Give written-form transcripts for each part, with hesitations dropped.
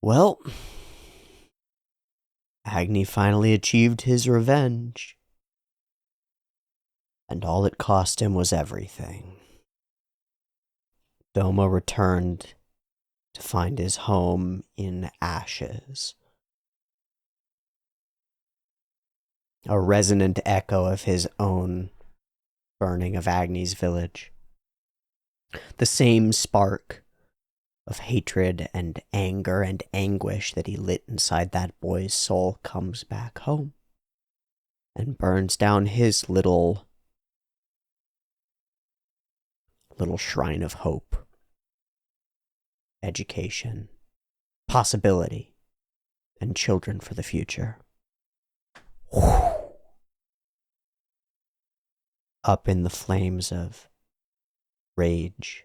Well, Agni finally achieved his revenge. And all it cost him was everything. Doma returned to find his home in ashes. A resonant echo of his own burning of Agni's village. The same spark of hatred and anger and anguish that he lit inside that boy's soul comes back home and burns down his little shrine of hope, education, possibility, and children for the future. Up in the flames of rage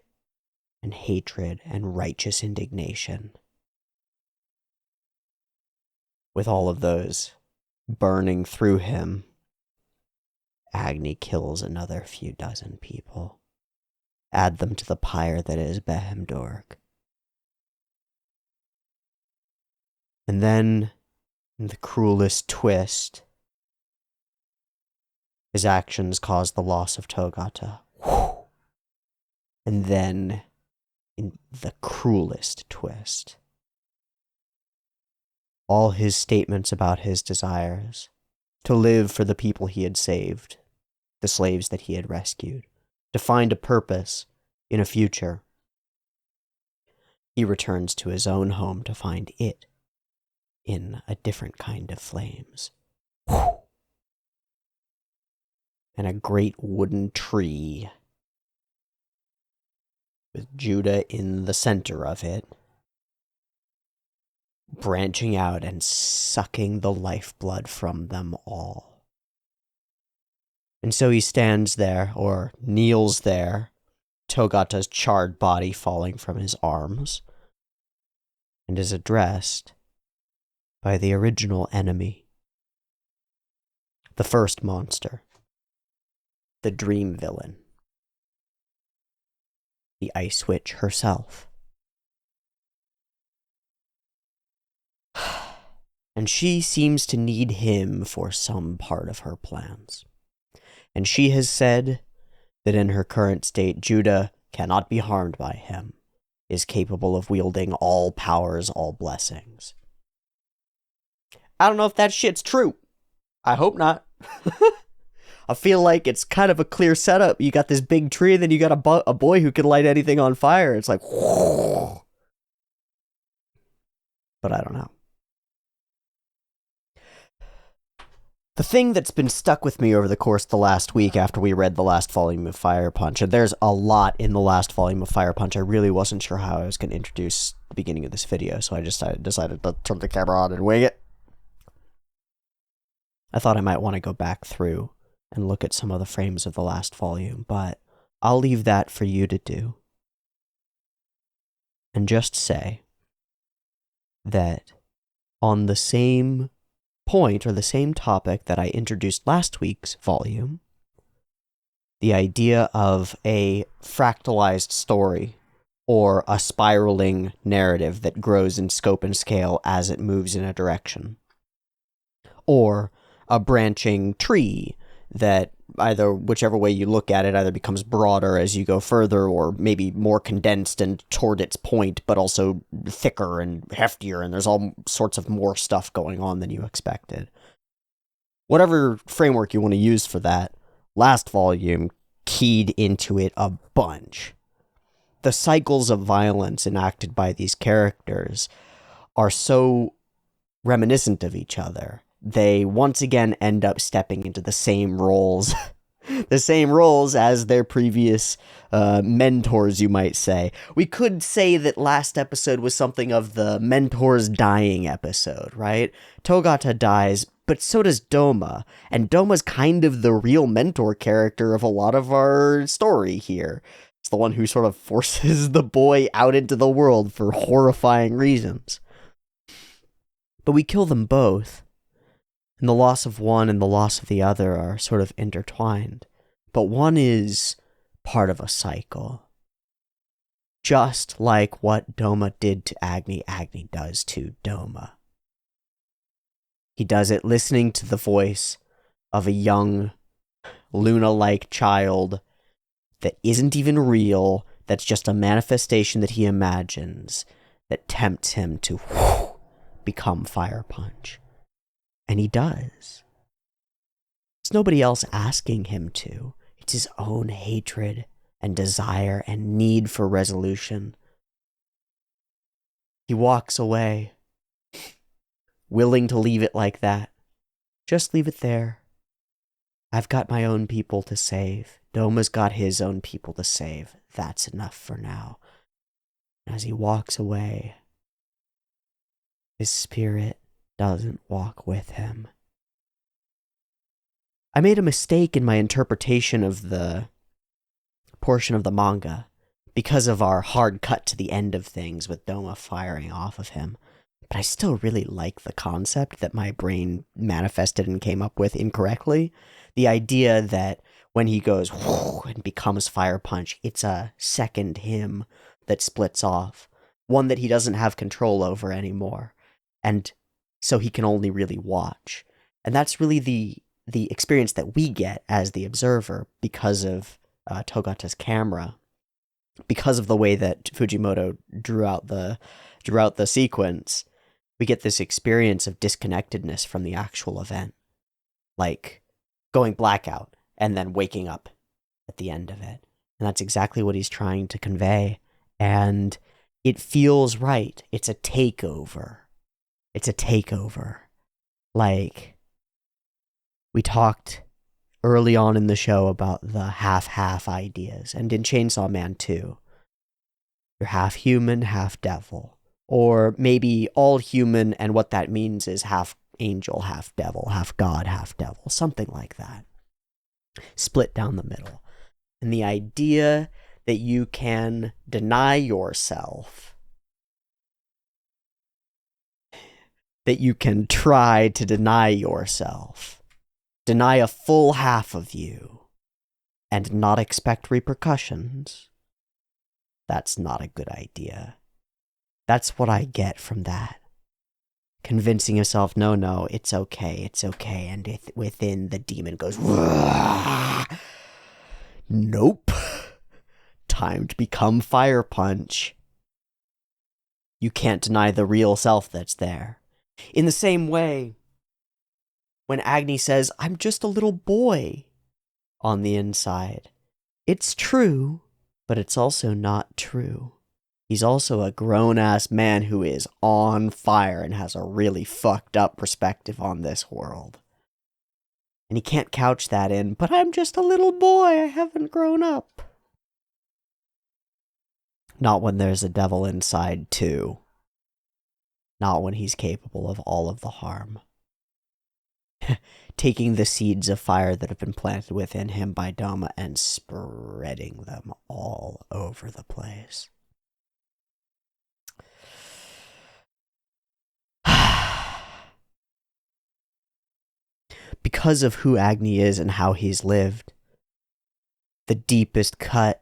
and hatred and righteous indignation. With all of those burning through him, Agni kills another few dozen people. Add them to the pyre that is Behemdorg. And then, in the cruelest twist, his actions cause the loss of Togata. And then, in the cruelest twist, all his statements about his desires to live for the people he had saved, the slaves that he had rescued, to find a purpose in a future. He returns to his own home to find it in a different kind of flames. And a great wooden tree with Judah in the center of it, branching out and sucking the lifeblood from them all. And so he stands there, or kneels there, Togata's charred body falling from his arms, and is addressed by the original enemy, the first monster, the dream villain, the Ice Witch herself. And she seems to need him for some part of her plans. And she has said that in her current state, Judah cannot be harmed by him, is capable of wielding all powers, all blessings. I don't know if that shit's true. I hope not. I feel like it's kind of a clear setup. You got this big tree, and then you got a boy who can light anything on fire. It's like, whoo. But I don't know. The thing that's been stuck with me over the course of the last week after we read the last volume of Fire Punch, and there's a lot in the last volume of Fire Punch, I really wasn't sure how I was going to introduce the beginning of this video, so I just decided to turn the camera on and wing it. I thought I might want to go back through and look at some of the frames of the last volume, but I'll leave that for you to do. And just say that on the same point, or the same topic that I introduced last week's volume, the idea of a fractalized story, or a spiraling narrative that grows in scope and scale as it moves in a direction, or a branching tree that either, whichever way you look at it, either becomes broader as you go further, or maybe more condensed and toward its point, but also thicker and heftier, and there's all sorts of more stuff going on than you expected. Whatever framework you want to use for that, last volume keyed into it a bunch. The cycles of violence enacted by these characters are so reminiscent of each other. They once again end up stepping into the same roles, the same roles as their previous mentors, you might say. We could say that last episode was something of the mentor's dying episode, right? Togata dies, but so does Doma, and Doma's kind of the real mentor character of a lot of our story here. It's the one who sort of forces the boy out into the world for horrifying reasons. But we kill them both. And the loss of one and the loss of the other are sort of intertwined. But one is part of a cycle. Just like what Doma did to Agni, Agni does to Doma. He does it listening to the voice of a young, Luna-like child that isn't even real, that's just a manifestation that he imagines, that tempts him to become Fire Punch. And he does. It's nobody else asking him to. It's his own hatred and desire and need for resolution. He walks away, willing to leave it like that. Just leave it there. I've got my own people to save. Doma's got his own people to save. That's enough for now. As he walks away, his spirit doesn't walk with him. I made a mistake in my interpretation of the portion of the manga because of our hard cut to the end of things with Doma firing off of him. But I still really like the concept that my brain manifested and came up with incorrectly. The idea that when he goes and becomes Fire Punch, it's a second him that splits off. One that he doesn't have control over anymore. And so he can only really watch. And that's really the experience that we get as the observer because of Togata's camera. Because of the way that Fujimoto drew out the sequence, we get this experience of disconnectedness from the actual event. Like going blackout and then waking up at the end of it. And that's exactly what he's trying to convey. And it feels right. It's a takeover. It's a takeover. Like, we talked early on in the show about the half-half ideas. And in Chainsaw Man 2, you're half human, half devil. Or maybe all human, and what that means is half angel, half devil, half god, half devil. Something like that. Split down the middle. And the idea that you can deny yourself, that you can try to deny yourself, deny a full half of you, and not expect repercussions, that's not a good idea. That's what I get from that. Convincing yourself, no, it's okay, and within the demon goes, nope, time to become Fire Punch. You can't deny the real self that's there. In the same way, when Agni says, I'm just a little boy on the inside, it's true, but it's also not true. He's also a grown-ass man who is on fire and has a really fucked up perspective on this world. And he can't couch that in, but I'm just a little boy, I haven't grown up. Not when there's a devil inside, too. Not when he's capable of all of the harm. Taking the seeds of fire that have been planted within him by Doma and spreading them all over the place. Because of who Agni is and how he's lived, the deepest cut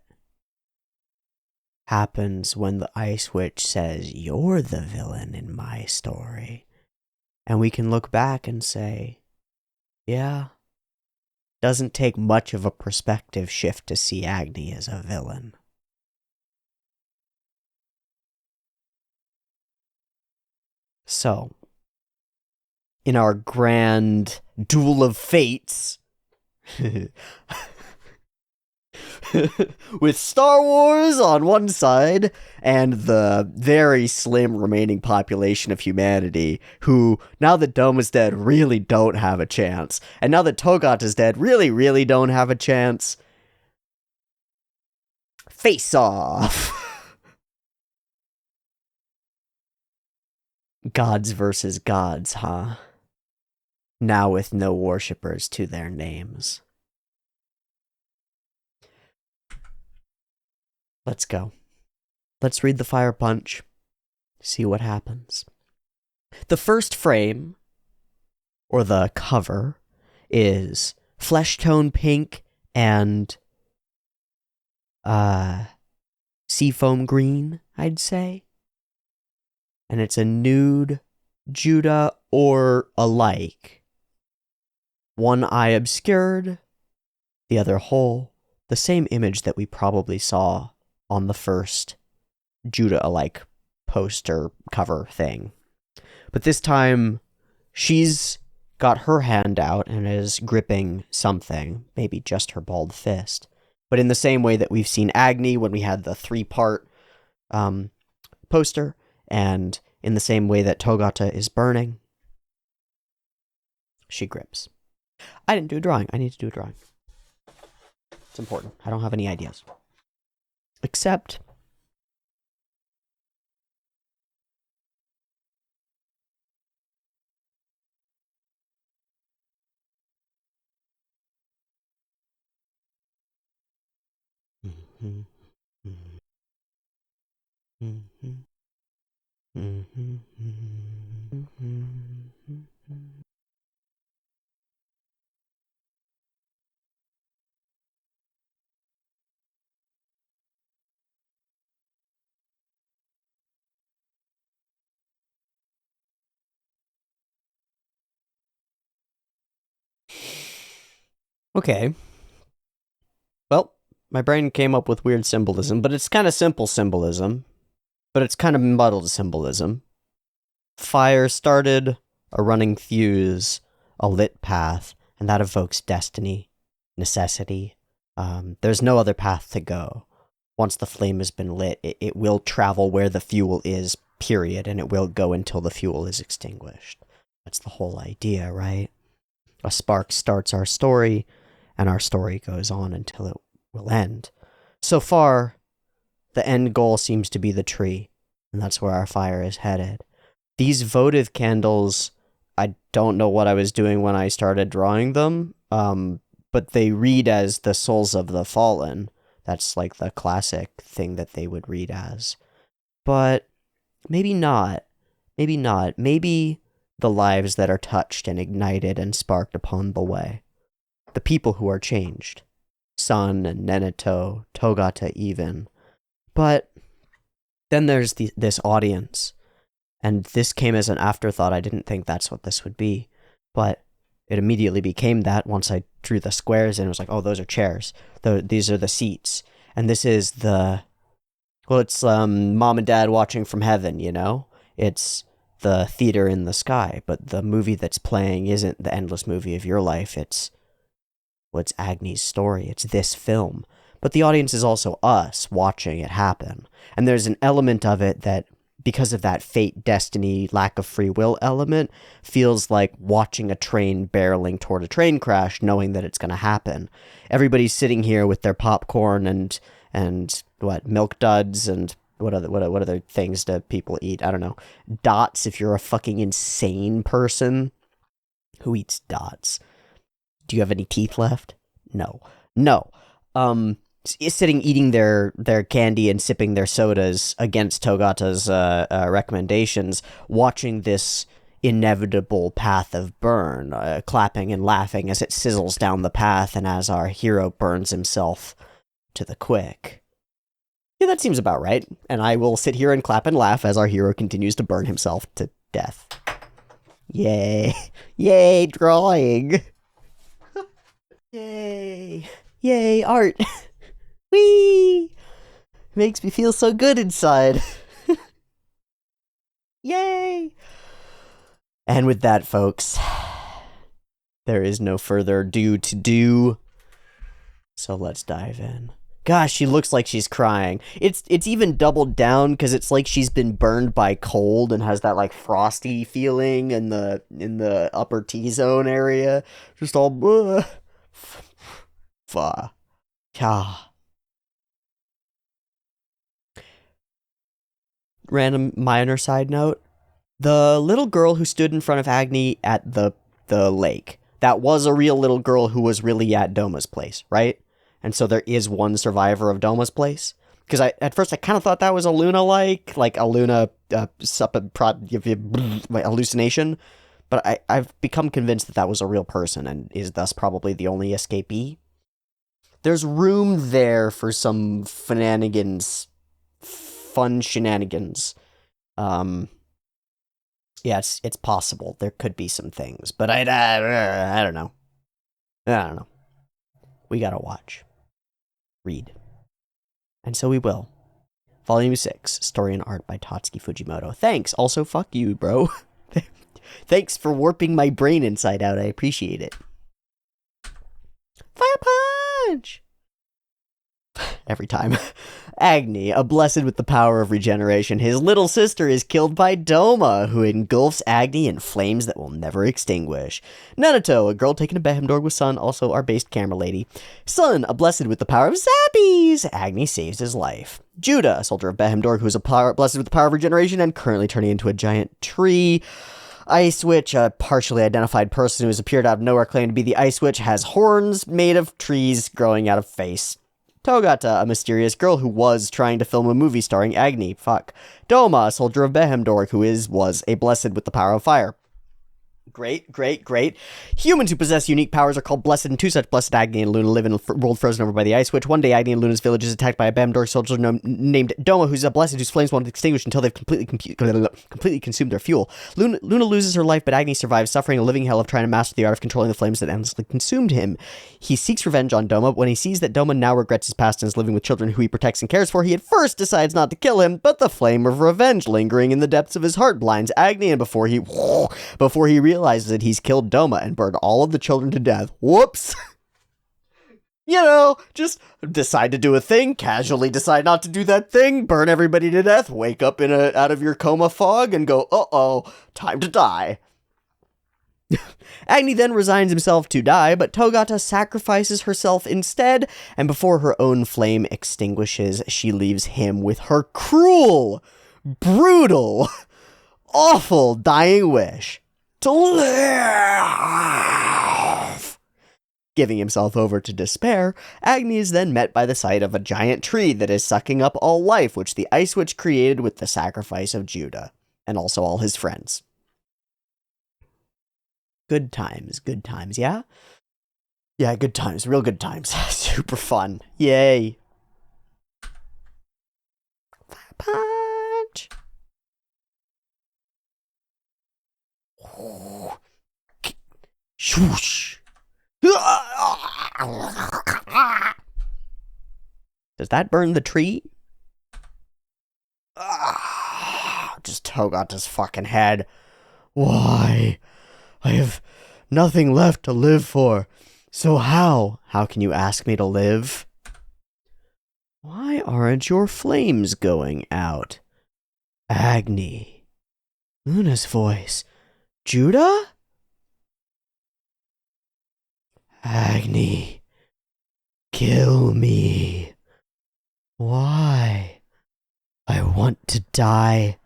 happens when the Ice Witch says, you're the villain in my story. And we can look back and say, yeah, doesn't take much of a perspective shift to see Agni as a villain. So, in our grand duel of fates, with Star Wars on one side and the very slim remaining population of humanity who, now that Doma's dead, really don't have a chance. And now that Togat is dead, really don't have a chance. Face off! Gods versus gods, huh? Now with no worshippers to their names. Let's go. Let's read the Fire Punch. See what happens. The first frame, or the cover, is flesh tone pink and seafoam green, I'd say. And it's a nude Judah or alike. One eye obscured, the other whole. The same image that we probably saw on the first Judah-alike poster cover thing. But this time, she's got her hand out and is gripping something, maybe just her bald fist. But in the same way that we've seen Agni when we had the 3-part poster, and in the same way that Togata is burning, she grips. I didn't do a drawing. I need to do a drawing. It's important. I don't have any ideas. Except... Okay. Well, my brain came up with weird symbolism, but it's kind of simple symbolism. But it's kind of muddled symbolism. Fire started, a running fuse, a lit path, and that evokes destiny, necessity. There's no other path to go. Once the flame has been lit, it will travel where the fuel is, period, and it will go until the fuel is extinguished. That's the whole idea, right? A spark starts our story, and our story goes on until it will end. So far, the end goal seems to be the tree, and that's where our fire is headed. These votive candles, I don't know what I was doing when I started drawing them, but they read as the souls of the fallen. That's like the classic thing that they would read as. But maybe not. Maybe not. Maybe the lives that are touched and ignited and sparked upon the way. The people who are changed. Sun and Neneto, Togata even. But then there's this audience. And this came as an afterthought. I didn't think that's what this would be. But it immediately became that once I drew the squares and it was like, oh, those are chairs. These are the seats. And this is it's mom and dad watching from heaven, you know? It's the theater in the sky. But the movie that's playing isn't the endless movie of your life. It's Agni's story. It's this film. But the audience is also us watching it happen. And there's an element of it that, because of that fate, destiny, lack of free will element, feels like watching a train barreling toward a train crash, knowing that it's going to happen. Everybody's sitting here with their popcorn and milk duds and what other things do people eat? I don't know. Dots, if you're a fucking insane person. Who eats dots? Do you have any teeth left? No. Sitting eating their candy and sipping their sodas against Togata's recommendations, watching this inevitable path of burn, clapping and laughing as it sizzles down the path and as our hero burns himself to the quick. Yeah, that seems about right, and I will sit here and clap and laugh as our hero continues to burn himself to death. Yay. Yay, drawing. Yay, art. Whee! Makes me feel so good inside. Yay! And with that, folks, there is no further ado to do. So let's dive in. Gosh, she looks like she's crying. It's even doubled down because it's like she's been burned by cold and has that like frosty feeling in the upper T-zone area. Just all Random minor side note. The little girl who stood in front of Agni at the lake. That was a real little girl who was really at Doma's place, right? And so there is one survivor of Doma's place. Because at first I kind of thought that was a Luna-like a Luna hallucination. But I've become convinced that was a real person and is thus probably the only escapee. There's room there for some shenanigans fun shenanigans. Yeah, it's possible. There could be some things, but I don't know. I don't know. We gotta watch. Read. And so we will. Volume 6, Story and Art by Tatsuki Fujimoto. Thanks. Also, fuck you, bro. Thanks for warping my brain inside out. I appreciate it. Fire punch! Every time. Agni, a blessed with the power of regeneration, his little sister is killed by Doma, who engulfs Agni in flames that will never extinguish. Naruto, a girl taken to Behemdorg with Sun, also our based camera lady. Sun, a blessed with the power of Zappies. Agni saves his life. Judah, a soldier of Behemdorg who is blessed with the power of regeneration and currently turning into a giant tree. Ice Witch, a partially identified person who has appeared out of nowhere claiming to be the Ice Witch, has horns made of trees growing out of face. Togata, a mysterious girl who was trying to film a movie starring Agni. Fuck. Doma, a soldier of Behemdorg who was a blessed with the power of fire. Great, great, great. Humans who possess unique powers are called blessed, and two such blessed, Agni and Luna, live in a world frozen over by the Ice Witch. One day, Agni and Luna's village is attacked by a Behemdorg soldier named Doma, who's a blessed whose flames won't extinguish until they've completely consumed their fuel. Luna loses her life, but Agni survives, suffering a living hell of trying to master the art of controlling the flames that endlessly consumed him. He seeks revenge on Doma. When he sees that Doma now regrets his past and is living with children who he protects and cares for, he at first decides not to kill him, but the flame of revenge lingering in the depths of his heart blinds Agni, and before he realizes it, he's killed Doma and burned all of the children to death. Whoops! Just decide to do a thing, casually decide not to do that thing, burn everybody to death, wake up out of your coma fog, and go, uh-oh, time to die. Agni then resigns himself to die, but Togata sacrifices herself instead, and before her own flame extinguishes, she leaves him with her cruel, brutal, awful dying wish to live. Giving himself over to despair, Agni is then met by the sight of a giant tree that is sucking up all life, which the Ice Witch created with the sacrifice of Judah, and also all his friends. Good times, yeah? Yeah, good times, real good times. Super fun. Yay. Fire punch! Swoosh! Does that burn the tree? Just Togata's fucking head. Why? I have nothing left to live for. So how can you ask me to live? Why aren't your flames going out? Agni. Luna's voice. Judah? Agni. Kill me. Why? I want to die,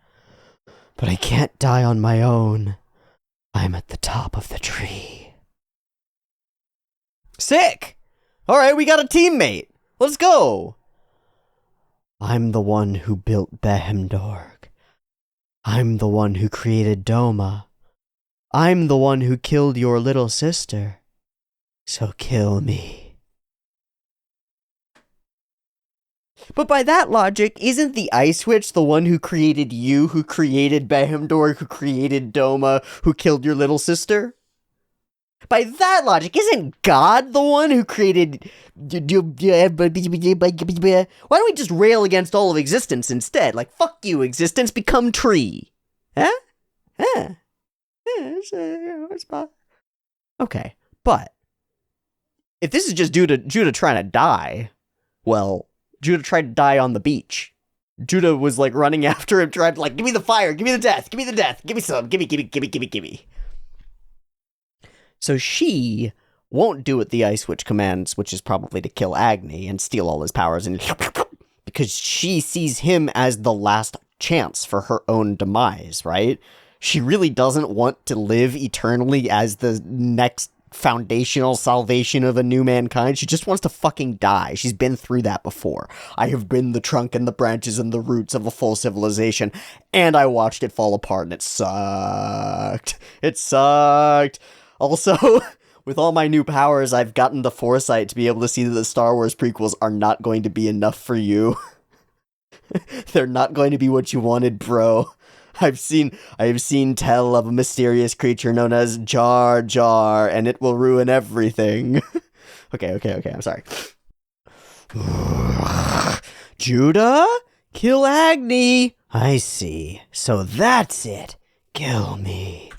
but I can't die on my own. I'm at the top of the tree. Sick! Alright, we got a teammate. Let's go! I'm the one who built Behemdorg. I'm the one who created Doma. I'm the one who killed your little sister. So kill me. But by that logic, isn't the Ice Witch the one who created you, who created Behemdorg, who created Doma, who killed your little sister? By that logic, isn't God the one who created... Why don't we just rail against all of existence instead? Like, fuck you, existence, become tree. Huh? Okay, but if this is just Judah trying to die, well, Judah tried to die on the beach. Judah was like running after him, trying to like, give me the fire, give me the death, give me the death, give me some, give me. So she won't do what the Ice Witch commands, which is probably to kill Agni and steal all his powers, and because she sees him as the last chance for her own demise, right? She really doesn't want to live eternally as the next foundational salvation of a new mankind. She just wants to fucking die. She's been through that before. I have been the trunk and the branches and the roots of a full civilization, and I watched it fall apart, and it sucked. It sucked. Also, with all my new powers, I've gotten the foresight to be able to see that the Star Wars prequels are not going to be enough for you. They're not going to be what you wanted, bro. I have seen tell of a mysterious creature known as Jar Jar, and it will ruin everything. Okay, I'm sorry. Judah? Kill Agni! I see. So that's it. Kill me.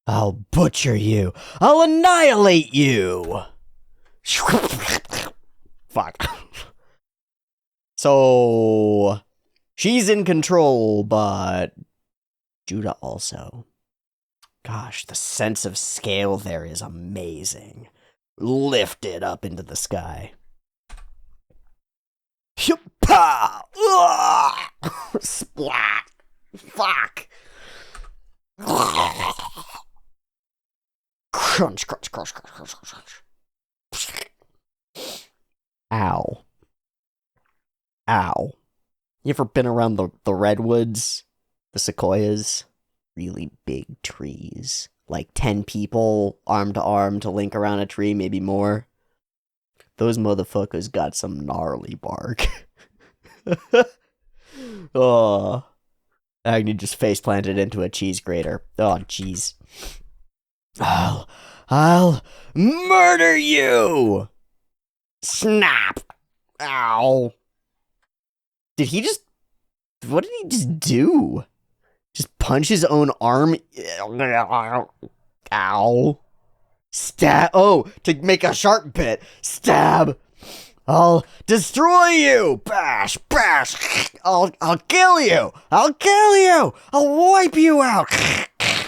I'll butcher you. I'll annihilate you! Fuck. So, she's in control, but Judah also. Gosh, the sense of scale there is amazing. Lifted up into the sky. Splat! Fuck! Crunch, crunch, crunch, crunch, crunch, crunch. Ow. Ow. You ever been around the redwoods? The sequoias? Really big trees. Like 10 people, arm to arm, to link around a tree, maybe more. Those motherfuckers got some gnarly bark. Oh. Agni just face planted into a cheese grater. Oh, jeez. I'll murder you! Snap! Ow. What did he just do? Just punch his own arm? Ow. Stab. Oh, to make a sharp bit. Stab. I'll destroy you. Bash, bash. I'll kill you. I'll kill you. I'll wipe you out.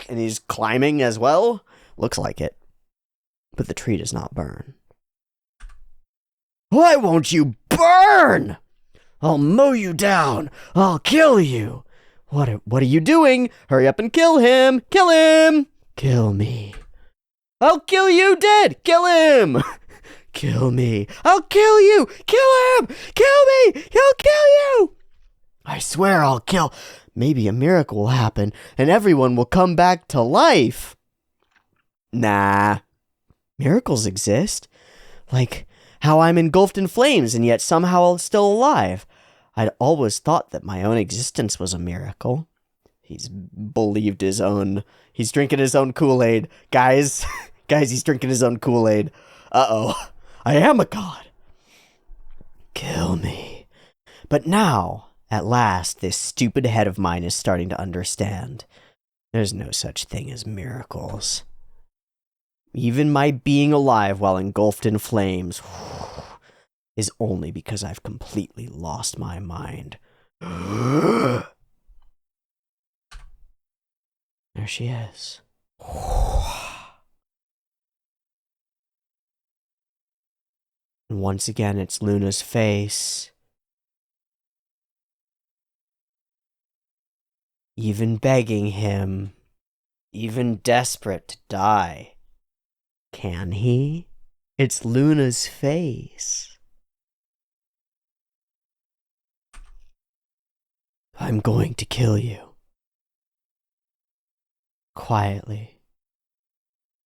And he's climbing as well. Looks like it. But the tree does not burn. Why won't you burn? I'll mow you down. I'll kill you. What are you doing? Hurry up and kill him. Kill him. Kill me. I'll kill you dead. Kill him. Kill me. I'll kill you. Kill him. Kill me. He'll kill you. I swear I'll kill. Maybe a miracle will happen and everyone will come back to life. Nah. Miracles exist. Like how I'm engulfed in flames and yet somehow still alive. I'd always thought that my own existence was a miracle. He's drinking his own Kool-Aid. Guys, he's drinking his own Kool-Aid. Uh-oh. I am a god. Kill me. But now, at last, this stupid head of mine is starting to understand. There's no such thing as miracles. Even my being alive while engulfed in flames is only because I've completely lost my mind. There she is. And once again, it's Luna's face. Even begging him, even desperate to die. Can he? It's Luna's face. I'm going to kill you. Quietly.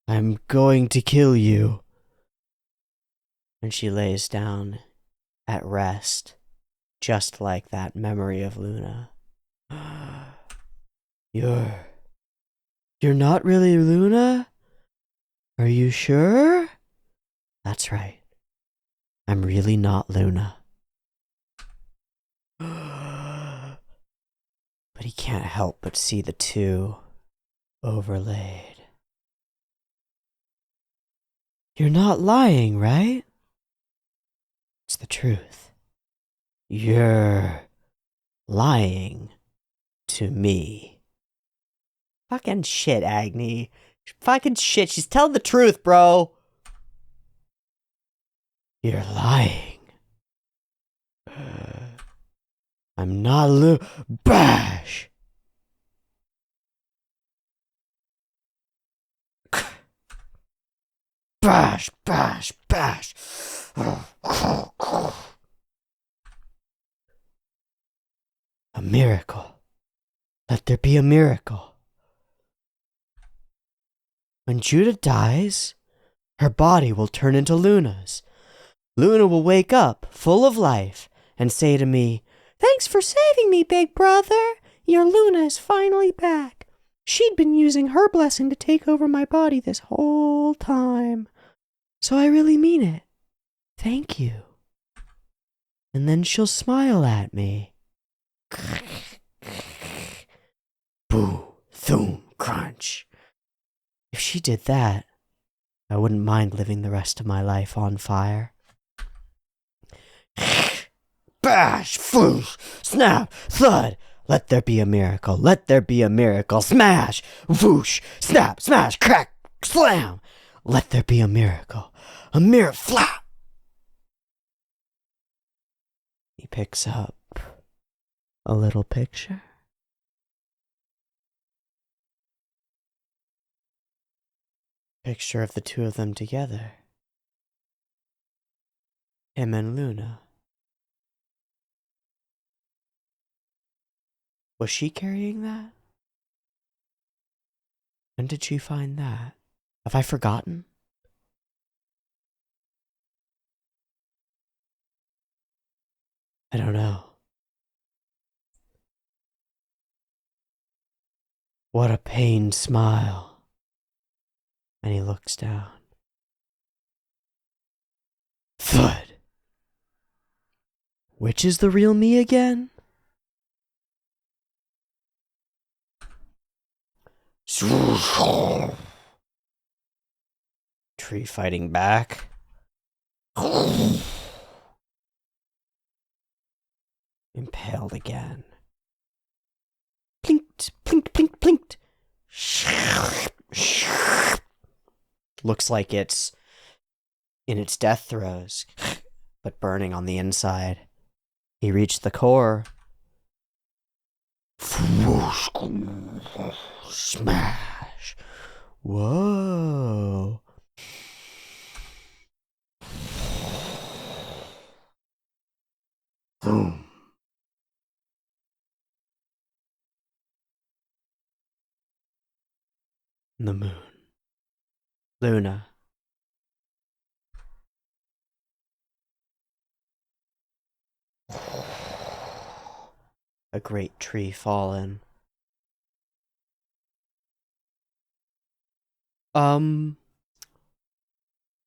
I'm going to kill you. And she lays down at rest, just like that memory of Luna. You're not really Luna? Are you sure? That's right. I'm really not Luna. But he can't help but see the two overlaid. You're not lying, right? It's the truth. You're lying to me. Fucking shit, Agni. Fucking shit. She's telling the truth, bro. You're lying. I'm not Bash! Bash, bash, bash. A miracle. Let there be a miracle. When Judah dies, her body will turn into Luna's. Luna will wake up, full of life, and say to me, Thanks for saving me, big brother. Your Luna is finally back. She'd been using her blessing to take over my body this whole time. So I really mean it. Thank you. And then she'll smile at me. Boo, thoom, crunch. If she did that, I wouldn't mind living the rest of my life on fire. Bash, foosh, snap, thud. Let there be a miracle. Let there be a miracle. Smash, whoosh, snap, smash, crack, slam. Let there be a miracle. A mirror flap. He picks up a little picture. Picture of the two of them together. Him and Luna. Was she carrying that? When did she find that? Have I forgotten? I don't know. What a pained smile. And he looks down. Thud. Which is the real me again? Tree fighting back. Impaled again. Plinked, plinked, plinked, plinked. Looks like it's in its death throes, but burning on the inside. He reached the core. Smash. Whoa. Boom. The moon. Luna. A great tree fallen. End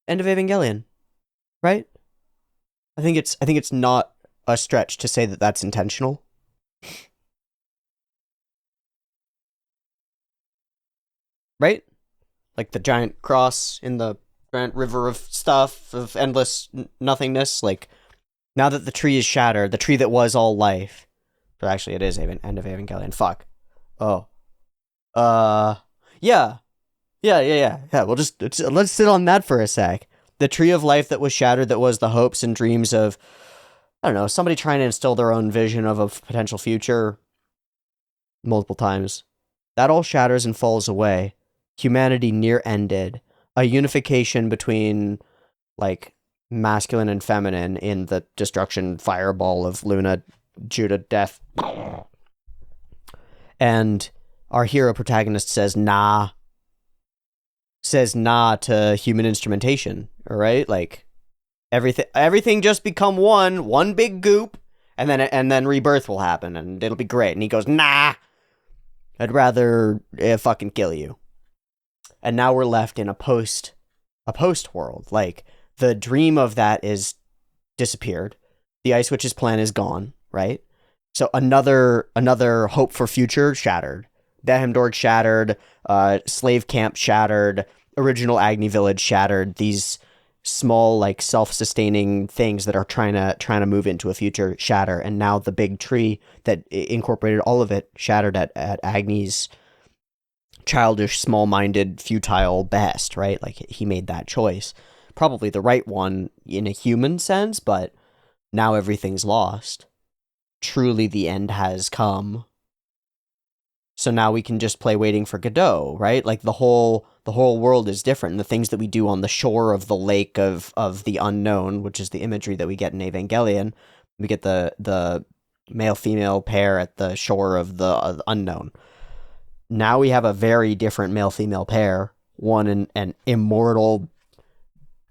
of Evangelion, right? I think it's not a stretch to say that that's intentional. Right? Like the giant cross in the giant river of stuff, of endless nothingness. Like, now that the tree is shattered, the tree that was all life. But actually, it is End of Evangelion. Fuck. Oh. Yeah. Yeah. We'll let's sit on that for a sec. The tree of life that was shattered, that was the hopes and dreams of, I don't know, somebody trying to instill their own vision of a potential future multiple times. That all shatters and falls away. Humanity near ended. A unification between, like, masculine and feminine in the destruction fireball of Luna, Judah, death. And our hero protagonist says nah to human instrumentation, all right? Like, everything just become one big goop, and then rebirth will happen, and it'll be great. And he goes, nah, I'd rather fucking kill you. And now we're left in a post world. Like, the dream of that is disappeared. The Ice Witch's plan is gone, right? So another hope for future shattered. Dehemdorg shattered, slave camp shattered, original Agni village shattered. These small, like, self-sustaining things that are trying to move into a future shatter, and now the big tree that incorporated all of it shattered at Agni's childish, small-minded, futile best, right? Like, he made that choice. Probably the right one in a human sense, but now everything's lost. Truly the end has come. So now we can just play Waiting for Godot, right? Like, the whole world is different. And the things that we do on the shore of the lake of the unknown, which is the imagery that we get in Evangelion, we get the male-female pair at the shore of the unknown. Now we have a very different male-female pair. One an immortal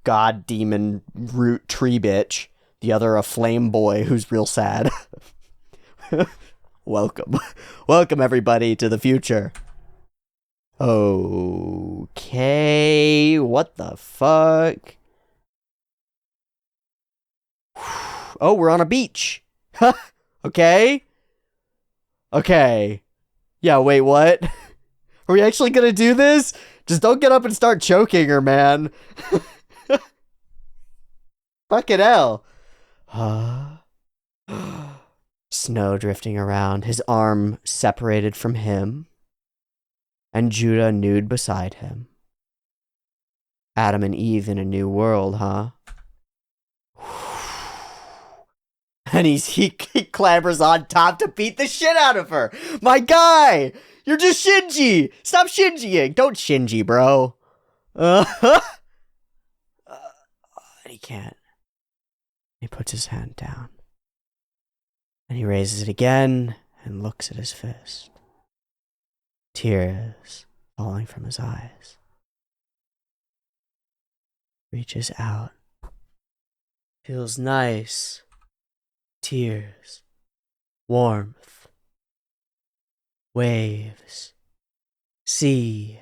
god demon root tree bitch. The other a flame boy who's real sad. Welcome. Welcome, everybody, to the future. Okay, what the fuck? Oh, we're on a beach. Okay. Okay. Yeah, wait, what? Are we actually gonna do this? Just don't get up and start choking her, man. Fucking hell. Snow drifting around, his arm separated from him, and Judah nude beside him. Adam and Eve in a new world, huh? And he clambers on top to beat the shit out of her. My guy! You're just Shinji! Stop Shinjiing! Don't Shinji, bro. He can't. He puts his hand down. And he raises it again and looks at his fist. Tears falling from his eyes. Reaches out. Feels nice. Tears. Warmth. Waves. Sea.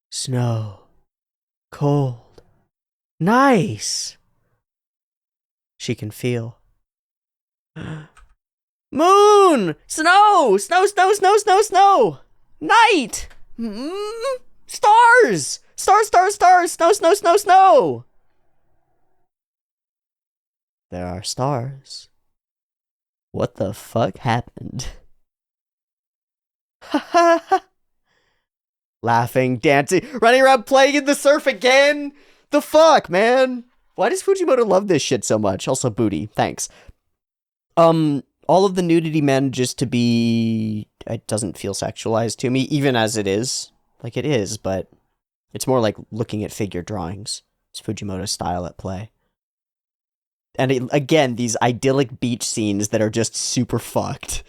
Snow. Cold. Nice. She can feel. Moon! Snow! Snow, snow, snow, snow, snow! Night! Stars! Stars, stars, stars! Snow, snow, snow, snow! There are stars. What the fuck happened? Laughing, dancing, running around playing in the surf again? The fuck, man? Why does Fujimoto love this shit so much? Also, booty. Thanks. All of the nudity manages to be... It doesn't feel sexualized to me, even as it is. Like, it is, but it's more like looking at figure drawings. It's Fujimoto's style at play. And again, these idyllic beach scenes that are just super fucked.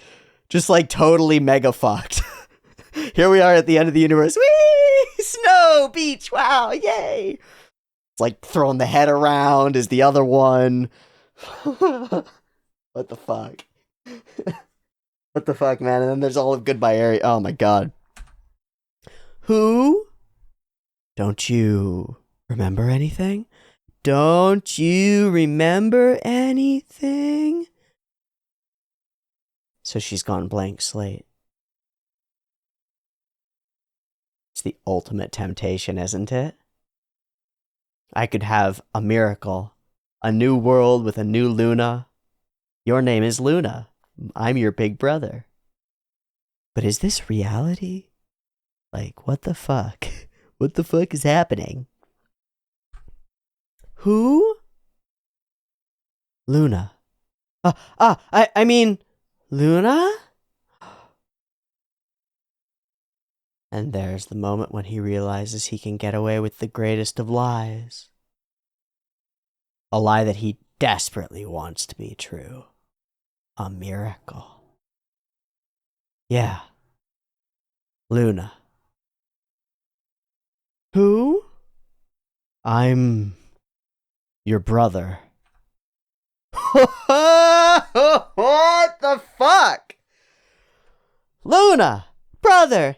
Just, like, totally mega fucked. Here we are at the end of the universe. Whee! Snow! Beach! Wow! Yay! It's like throwing the head around is the other one. What the fuck? What the fuck, man? And then there's all of Goodbye Area. Oh my god. Who? Don't you remember anything? Don't you remember anything? So she's gone blank slate. It's the ultimate temptation, isn't it? I could have a miracle. A new world with a new Luna. Your name is Luna. I'm your big brother. But is this reality? Like, what the fuck? What the fuck is happening? Who? Luna. I mean, Luna? And there's the moment when he realizes he can get away with the greatest of lies. A lie that he desperately wants to be true. A miracle. Yeah. Luna. Who? I'm your brother. What the fuck? Luna! Brother!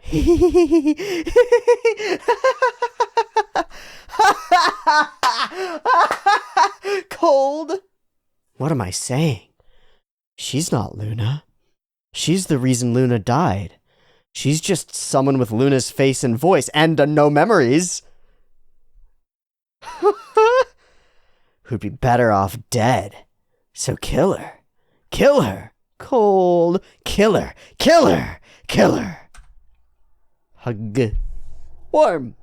Cold? What am I saying? She's not Luna. She's the reason Luna died. She's just someone with Luna's face and voice and no memories. Who'd be better off dead. So kill her. Kill her. Cold. Kill her. Kill her. Kill her. Hug. Warm.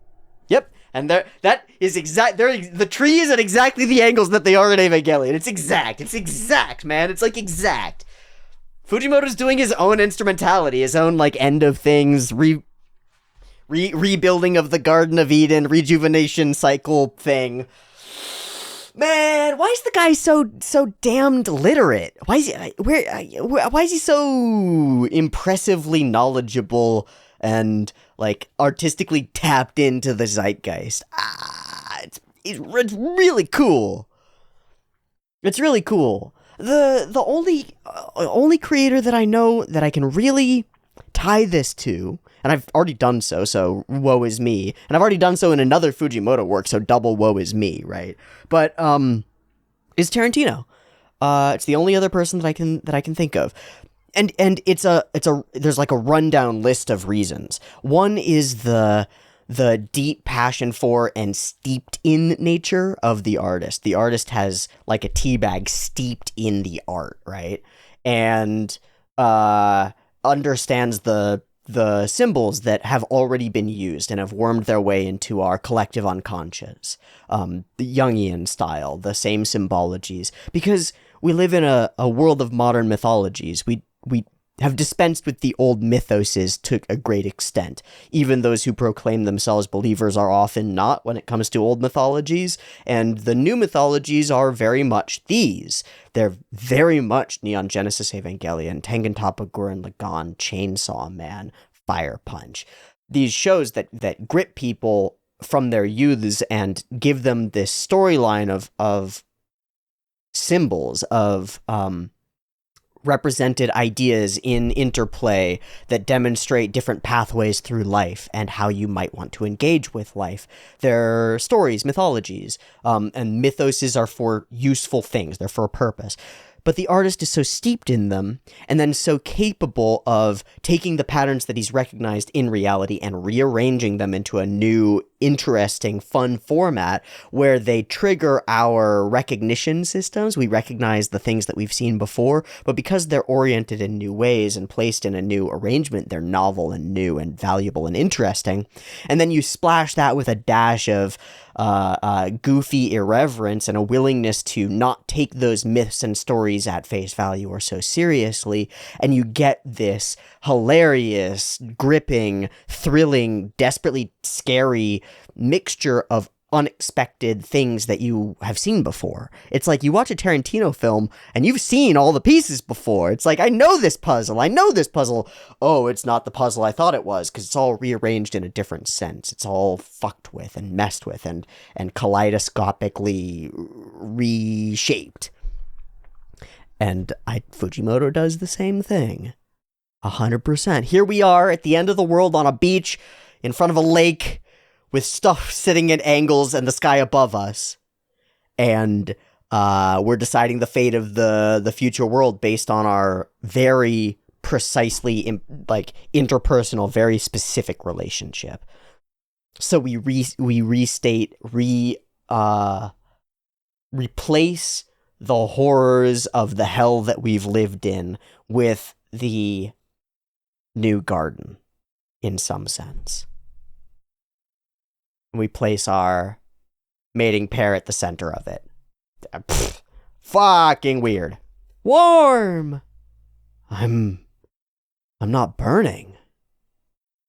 Yep. And that is exact. The tree is at exactly the angles that they are in Evangelion. It's exact. It's exact, man. It's like exact. Fujimoto's doing his own instrumentality, his own like end of things, rebuilding of the Garden of Eden, rejuvenation cycle thing. Man, why is the guy so damned literate? Why is he so impressively knowledgeable and like artistically tapped into the zeitgeist? It's really cool. It's really cool. the only creator that I know that I can really tie this to, and I've already done so, so woe is me, and I've already done so in another Fujimoto work, so double woe is me, right? But is Tarantino. It's the only other person that I can think of. And it's a there's like a rundown list of reasons. One is the deep passion for and steeped in nature of the artist. The artist has like a tea bag steeped in the art, right? And understands the symbols that have already been used and have wormed their way into our collective unconscious. The Jungian style, the same symbologies, because we live in a world of modern mythologies. We have dispensed with the old mythoses to a great extent. Even those who proclaim themselves believers are often not when it comes to old mythologies, and the new mythologies are very much these. They're very much Neon Genesis Evangelion, Tengen Toppa Gurren Lagann, Chainsaw Man, Fire Punch. These shows that grip people from their youths and give them this storyline of symbols, of represented ideas in interplay that demonstrate different pathways through life and how you might want to engage with life. They're stories, mythologies, and mythoses are for useful things. They're for a purpose. But the artist is so steeped in them, and then so capable of taking the patterns that he's recognized in reality and rearranging them into a new, interesting, fun format where they trigger our recognition systems. We recognize the things that we've seen before, but because they're oriented in new ways and placed in a new arrangement, they're novel and new and valuable and interesting. And then you splash that with a dash of goofy irreverence and a willingness to not take those myths and stories at face value or so seriously, and you get this hilarious, gripping, thrilling, desperately scary mixture of unexpected things that you have seen before. It's like you watch a Tarantino film and you've seen all the pieces before. It's like, I know this puzzle. Oh, it's not the puzzle I thought it was, because it's all rearranged in a different sense. It's all fucked with and messed with and kaleidoscopically reshaped. And Fujimoto does the same thing. 100%. Here we are at the end of the world on a beach in front of a lake with stuff sitting at angles and the sky above us. And we're deciding the fate of the future world based on our very precisely, interpersonal, very specific relationship. So we replace the horrors of the hell that we've lived in with the new garden, in some sense. We place our mating pair at the center of it. Fucking weird. Warm! I'm not burning.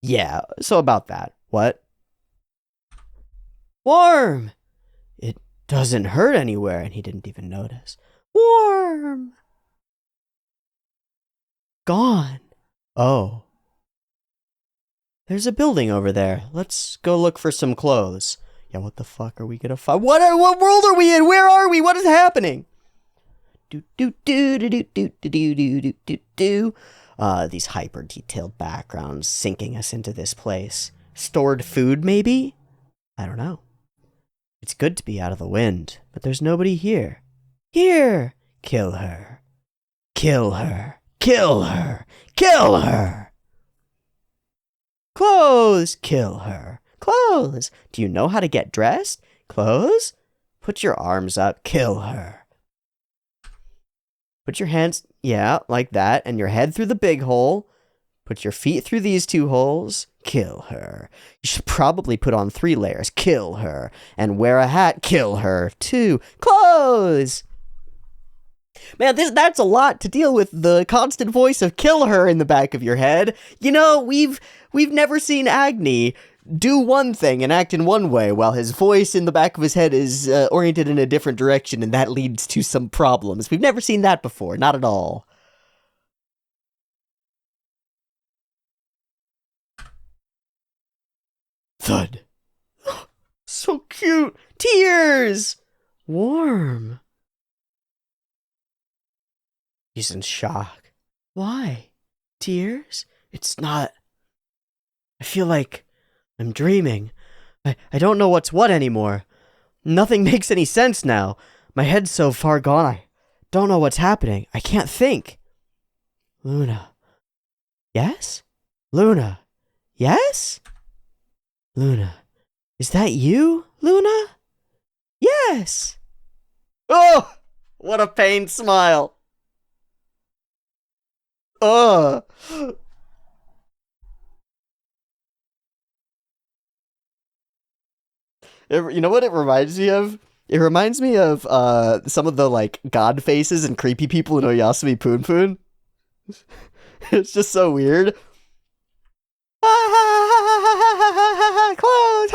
Yeah, so about that. What? Warm! It doesn't hurt anywhere, and he didn't even notice. Warm! Gone. Oh. There's a building over there. Let's go look for some clothes. Yeah, what the fuck are we gonna find? What world are we in? Where are we? What is happening? These hyper detailed backgrounds sinking us into this place. Stored food, maybe? I don't know. It's good to be out of the wind, but there's nobody here. Here! Kill her. Kill her. Kill her. Kill her! Clothes! Kill her. Clothes! Do you know how to get dressed? Clothes? Put your arms up. Kill her. Put your hands, yeah, like that, and your head through the big hole. Put your feet through these two holes. Kill her. You should probably put on 3 layers. Kill her. And wear a hat. Kill her. 2. Clothes! Man, that's a lot to deal with, the constant voice of kill her in the back of your head. You know, we've never seen Agni do one thing and act in one way while his voice in the back of his head is oriented in a different direction, and that leads to some problems. We've never seen that before, not at all. Thud. So cute. Tears. Warm. He's in shock. Why? Tears? It's not. I feel like I'm dreaming. I don't know what's what anymore. Nothing makes any sense now. My head's so far gone, I don't know what's happening. I can't think. Luna. Yes? Luna. Yes? Luna. Is that you, Luna? Yes! Oh! What a pained smile. Ugh. You know what it reminds me of? It reminds me of some of the like god faces and creepy people in Oyasumi Poon Poon. It's just so weird. Close.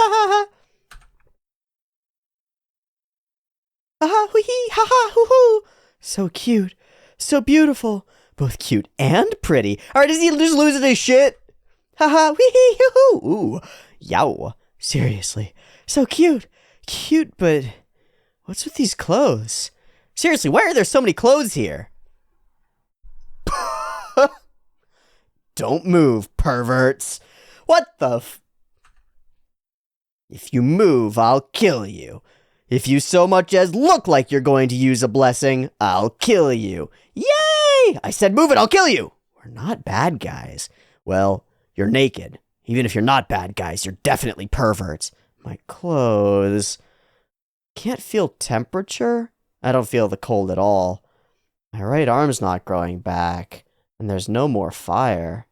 Hee ha ha hoo hoo. So cute, so beautiful, both cute and pretty. All right, is he just losing his shit? Ha ha wee hee hoo hoo. Ooh, yow. Seriously, so cute, but what's with these clothes? Seriously, why are there so many clothes here? Don't move, perverts. What the If you move, I'll kill you. If you so much as look like you're going to use a blessing, I'll kill you. Yay! I said move it, I'll kill you. We're not bad guys. Well, you're naked. Even if you're not bad guys, you're definitely perverts. My clothes. Can't feel temperature? I don't feel the cold at all. My right arm's not growing back. And there's no more fire.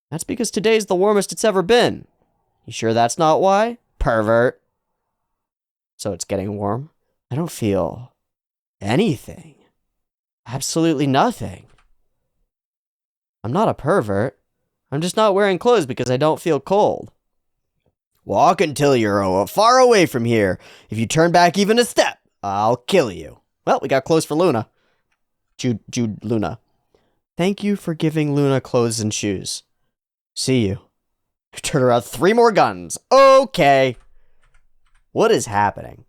That's because today's the warmest it's ever been. You sure that's not why? Pervert. So it's getting warm. I don't feel anything. Absolutely nothing. I'm not a pervert. I'm just not wearing clothes because I don't feel cold. Walk until you're far away from here. If you turn back even a step, I'll kill you. Well, we got clothes for Luna. Jude Luna. Thank you for giving Luna clothes and shoes. See you. Turn around 3 more guns. Okay. What is happening?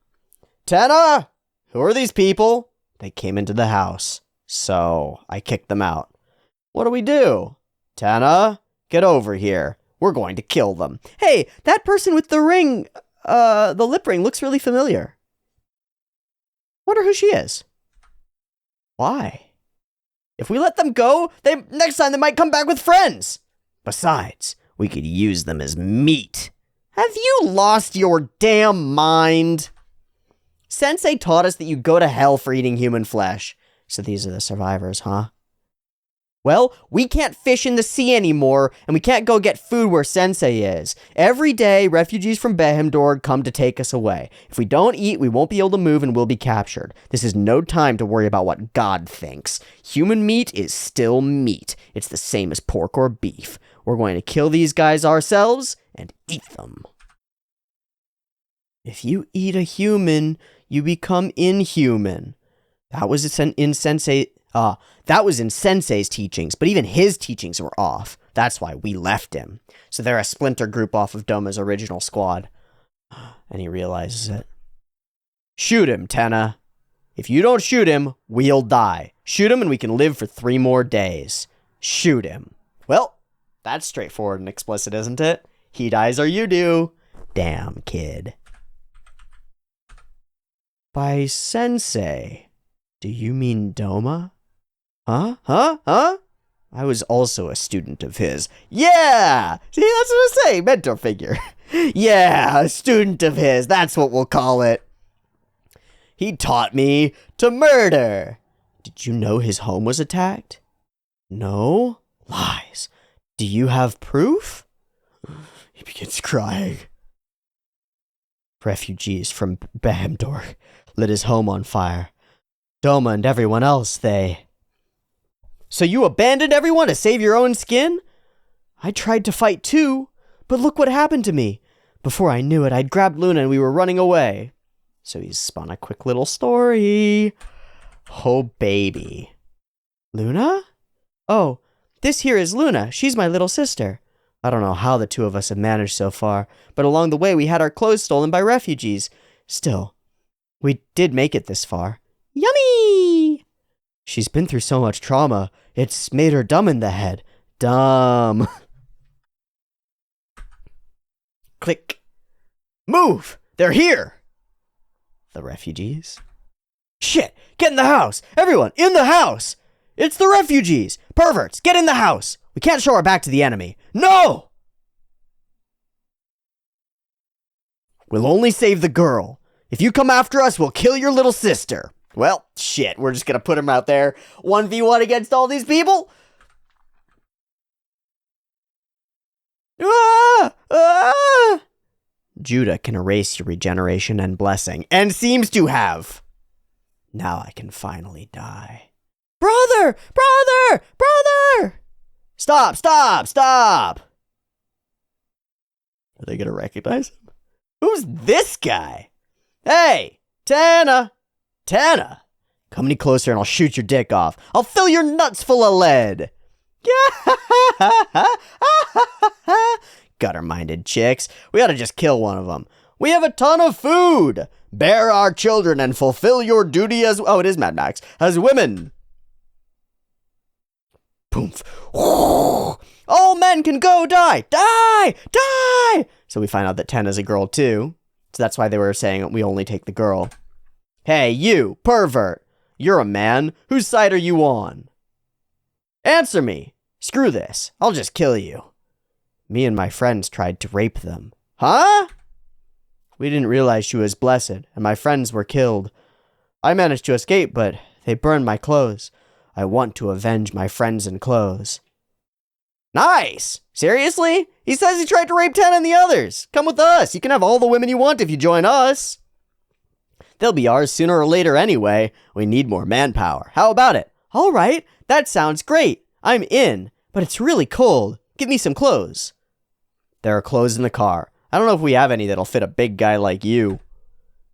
Tenna! Who are these people? They came into the house. So, I kicked them out. What do we do? Tenna, get over here. We're going to kill them. Hey, that person with the ring, the lip ring looks really familiar. Wonder who she is. Why? If we let them go, next time they might come back with friends. Besides, we could use them as meat. Have you lost your damn mind? Sensei taught us that you go to hell for eating human flesh. So these are the survivors, huh? Well, we can't fish in the sea anymore, and we can't go get food where Sensei is. Every day, refugees from Behemdorg come to take us away. If we don't eat, we won't be able to move and we'll be captured. This is no time to worry about what God thinks. Human meat is still meat. It's the same as pork or beef. We're going to kill these guys ourselves and eat them. If you eat a human, you become inhuman. That was in Sensei's teachings, but even his teachings were off. That's why we left him. So they're a splinter group off of Doma's original squad. And he realizes it. Shoot him, Tenna. If you don't shoot him, we'll die. Shoot him and we can live for 3 more days. Shoot him. Well, that's straightforward and explicit, isn't it? He dies or you do. Damn, kid. By Sensei, do you mean Doma? Huh? I was also a student of his. Yeah! See, that's what I say. Mentor figure. Yeah, a student of his. That's what we'll call it. He taught me to murder. Did you know his home was attacked? No? Lies. Do you have proof? He begins crying. Refugees from Behemdorg lit his home on fire. Doma and everyone else, So you abandoned everyone to save your own skin? I tried to fight too, but look what happened to me. Before I knew it, I'd grabbed Luna and we were running away. So he's spun a quick little story. Oh, baby. Luna? Oh, this here is Luna. She's my little sister. I don't know how the 2 of us have managed so far, but along the way we had our clothes stolen by refugees. Still, we did make it this far. Yummy! She's been through so much trauma, it's made her dumb in the head. Dumb. Click. Move! They're here! The refugees? Shit! Get in the house! Everyone, in the house! It's the refugees! Perverts, get in the house! We can't show our back to the enemy. No! We'll only save the girl. If you come after us, we'll kill your little sister. Well, shit, we're just gonna put him out there 1v1 against all these people? Ah! Ah! Judah can erase your regeneration and blessing, and seems to have. Now I can finally die. Brother! Brother! Brother! Stop! Stop! Stop! Are they gonna recognize him? Who's this guy? Hey! Tana! Tana! Come any closer and I'll shoot your dick off. I'll fill your nuts full of lead. Gutter-minded chicks. We ought to just kill one of them. We have a ton of food. Bear our children and fulfill your duty as... Oh, it is Mad Max. As women. Poof. All men can go die. Die! Die! So we find out that Tana's a girl too. So that's why they were saying we only take the girl. Hey, you, pervert. You're a man. Whose side are you on? Answer me. Screw this. I'll just kill you. Me and my friends tried to rape them. Huh? We didn't realize she was blessed, and my friends were killed. I managed to escape, but they burned my clothes. I want to avenge my friends and clothes. Nice! Seriously? He says he tried to rape 10 and the others. Come with us. You can have all the women you want if you join us. They'll be ours sooner or later anyway. We need more manpower. How about it? All right. That sounds great. I'm in, but it's really cold. Give me some clothes. There are clothes in the car. I don't know if we have any that'll fit a big guy like you.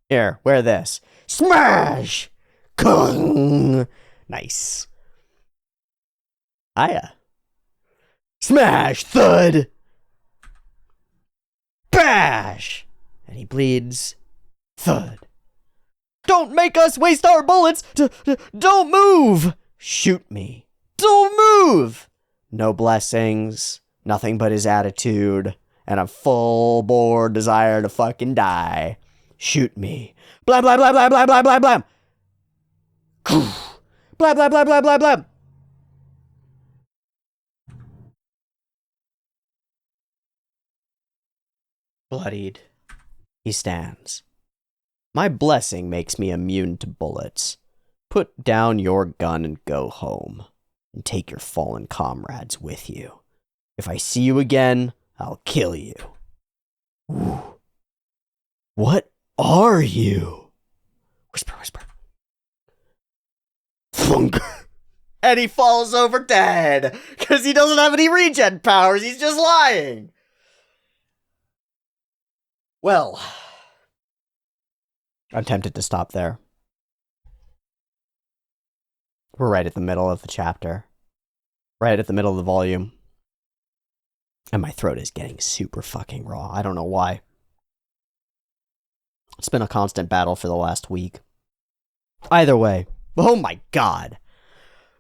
Here, wear this. Smash! Kung! Nice. Hiya. Smash! Thud! Bash! And he bleeds. Thud. Don't make us waste our bullets! Don't move! Shoot me. Don't move! No blessings, nothing but his attitude, and a full bore desire to fucking die. Shoot me. Blah, blah, blah, blah, blah, blah, blah, blah. Blah, blah, blah, blah, blah, blah. Bloodied, he stands. My blessing makes me immune to bullets. Put down your gun and go home. And take your fallen comrades with you. If I see you again, I'll kill you. Ooh. What are you? Whisper, whisper. Thunk. And he falls over dead. Because he doesn't have any regen powers. He's just lying. Well, I'm tempted to stop there. We're right at the middle of the chapter. Right at the middle of the volume. And my throat is getting super fucking raw. I don't know why. It's been a constant battle for the last week. Either way. Oh my god.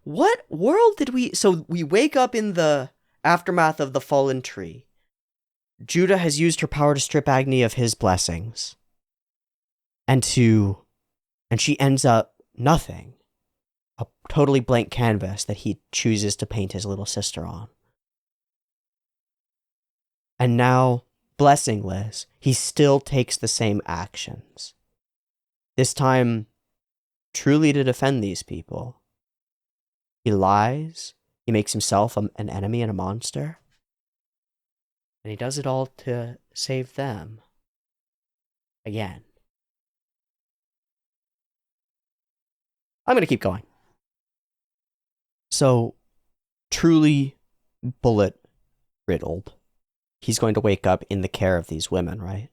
What world did we... So we wake up in the aftermath of the fallen tree. Judah has used her power to strip Agni of his blessings. And she ends up nothing. A totally blank canvas that he chooses to paint his little sister on. And now, blessingless, he still takes the same actions. This time, truly to defend these people. He lies, he makes himself an enemy and a monster. And he does it all to save them. Again. I'm going to keep going. So, truly bullet-riddled. He's going to wake up in the care of these women, right?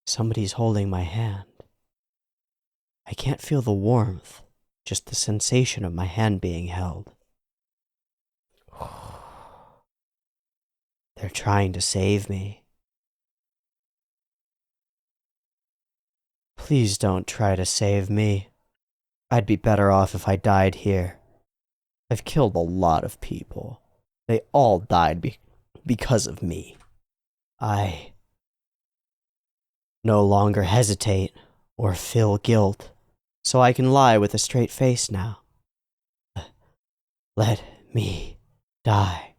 Somebody's holding my hand. I can't feel the warmth, just the sensation of my hand being held. They're trying to save me. Please don't try to save me. I'd be better off if I died here. I've killed a lot of people. They all died because of me. I no longer hesitate or feel guilt, so I can lie with a straight face now. Let me die.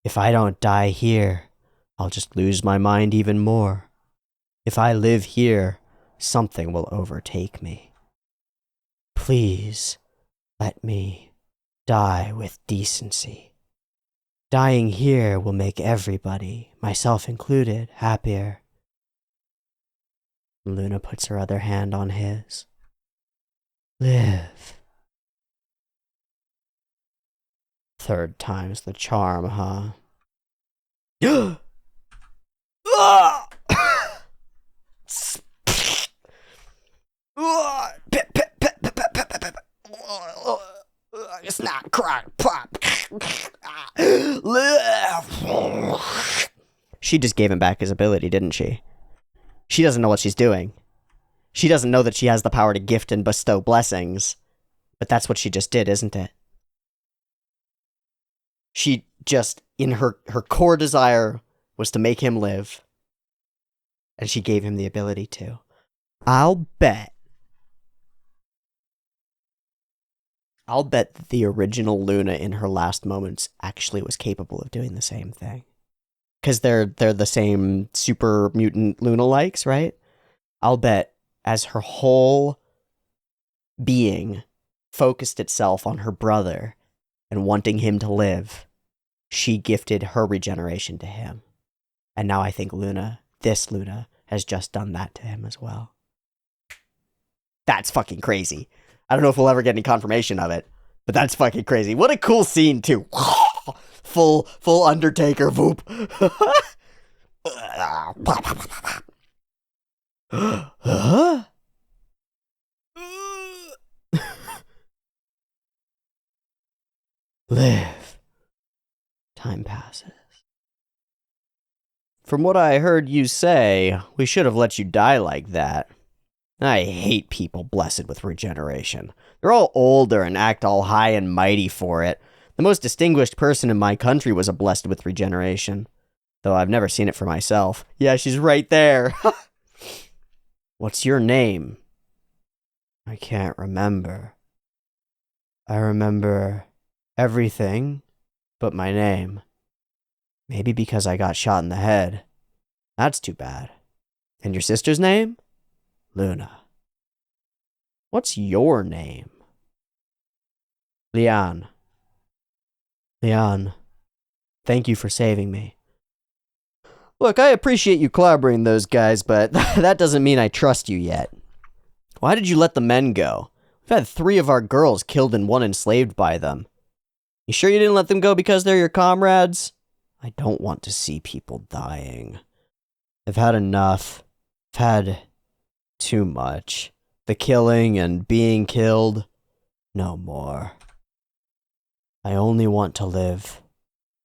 If I don't die here, I'll just lose my mind even more. If I live here, something will overtake me. Please, let me die with decency. Dying here will make everybody, myself included, happier. Luna puts her other hand on his. Live. Third time's the charm, huh? It's not crying. Pop. She just gave him back his ability, didn't she? She doesn't know what she's doing. She doesn't know that she has the power to gift and bestow blessings. But that's what she just did, isn't it? She just, in her core desire, was to make him live. And she gave him the ability to. I'll bet that the original Luna in her last moments actually was capable of doing the same thing. Because they're the same super mutant Luna-likes, right? I'll bet as her whole being focused itself on her brother and wanting him to live, she gifted her regeneration to him. And now I think this Luna, has just done that to him as well. That's fucking crazy. I don't know if we'll ever get any confirmation of it, but that's fucking crazy. What a cool scene, too. Full Undertaker, voop. Live. Time passes. From what I heard you say, we should have let you die like that. I hate people blessed with regeneration. They're all older and act all high and mighty for it. The most distinguished person in my country was blessed with regeneration. Though I've never seen it for myself. Yeah, she's right there. What's your name? I can't remember. I remember everything but my name. Maybe because I got shot in the head. That's too bad. And your sister's name? Luna. What's your name? Leon. Leon, thank you for saving me. Look, I appreciate you collaborating those guys, but that doesn't mean I trust you yet. Why did you let the men go? We've had 3 of our girls killed and 1 enslaved by them. You sure you didn't let them go because they're your comrades? I don't want to see people dying. I've had enough. I've had too much. The killing and being killed. No more. I only want to live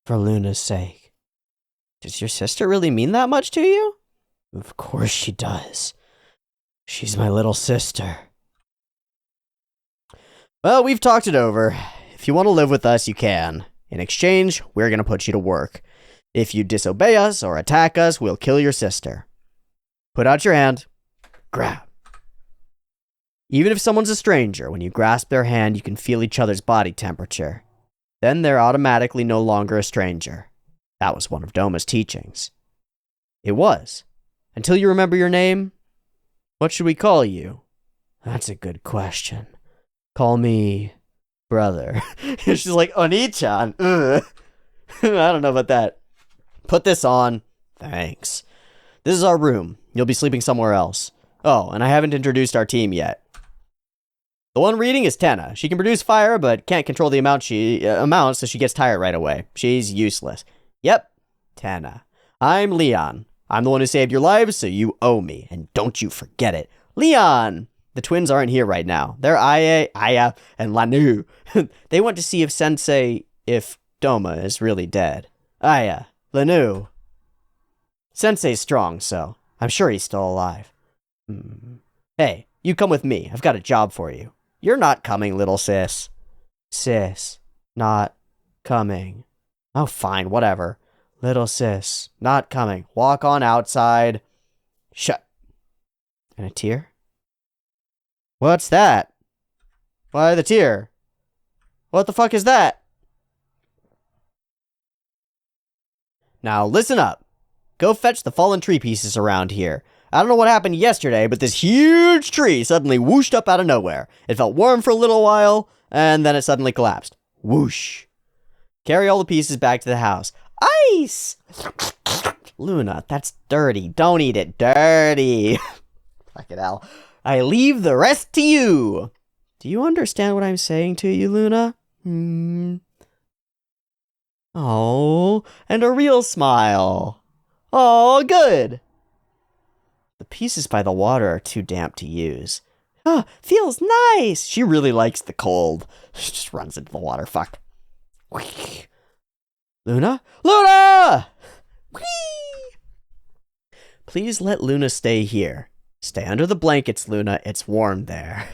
for Luna's sake. Does your sister really mean that much to you? Of course she does. She's my little sister. Well, we've talked it over. If you want to live with us, you can. In exchange, we're going to put you to work. If you disobey us or attack us, we'll kill your sister. Put out your hand. Grab. Even if someone's a stranger, when you grasp their hand, you can feel each other's body temperature. Then they're automatically no longer a stranger. That was one of Doma's teachings. It was. Until you remember your name? What should we call you? That's a good question. Call me brother. She's like, Oni-chan. I don't know about that. Put this on. Thanks. This is our room. You'll be sleeping somewhere else. Oh, and I haven't introduced our team yet. The one reading is Tenna. She can produce fire, but can't control the amount so she gets tired right away. She's useless. Yep, Tenna. I'm Leon. I'm the one who saved your lives, so you owe me. And don't you forget it. Leon! The twins aren't here right now. They're Aya, and Lanu. They went to see if Doma is really dead. Aya, Lanu. Sensei's strong, so I'm sure he's still alive. Hey, You come with me. I've got a job for you. You're not coming, little sis. Sis, not coming. Oh, fine, whatever. Little sis, not coming. Walk on outside. Shut. And a tear? What's that? Why the tear? What the fuck is that? Now listen up. Go fetch the fallen tree pieces around here. I don't know what happened yesterday, but this huge tree suddenly whooshed up out of nowhere. It felt warm for a little while, and then it suddenly collapsed. Whoosh. Carry all the pieces back to the house. Ice! Luna, that's dirty. Don't eat it. Dirty. Fucking hell. I leave the rest to you. Do you understand what I'm saying to you, Luna? Oh, and a real smile. Oh, good. The pieces by the water are too damp to use. Ah, feels nice. She really likes the cold. She just runs into the water. Fuck. Luna? Luna! Whee! Please let Luna stay here. Stay under the blankets, Luna. It's warm there.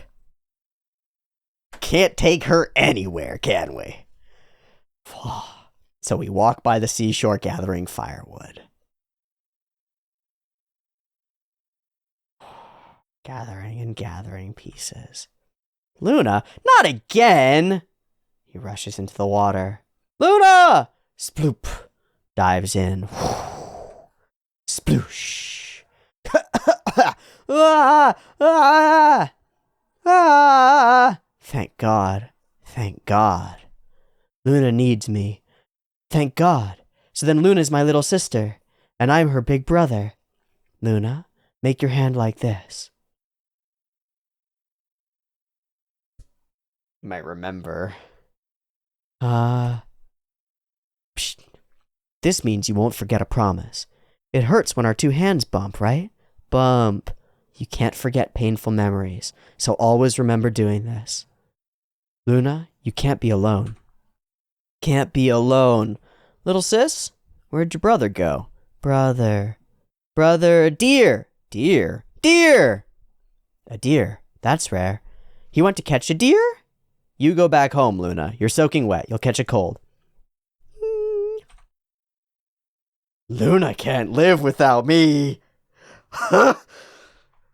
Can't take her anywhere, can we? So we walk by the seashore gathering firewood. Gathering and gathering pieces. Luna, not again! He rushes into the water. Luna! Sploop. Dives in. Sploosh. Ah! Ah! Ah! Thank God. Thank God. Luna needs me. Thank God. So then Luna's my little sister, and I'm her big brother. Luna, make your hand like this. You might remember. Psst. This means you won't forget a promise. It hurts when our two hands bump, right? Bump. You can't forget painful memories, so always remember doing this. Luna, you can't be alone. Can't be alone. Little sis, where'd your brother go? Brother. Deer. Deer. A deer. That's rare. He went to catch a deer? You go back home, Luna. You're soaking wet. You'll catch a cold. Luna can't live without me.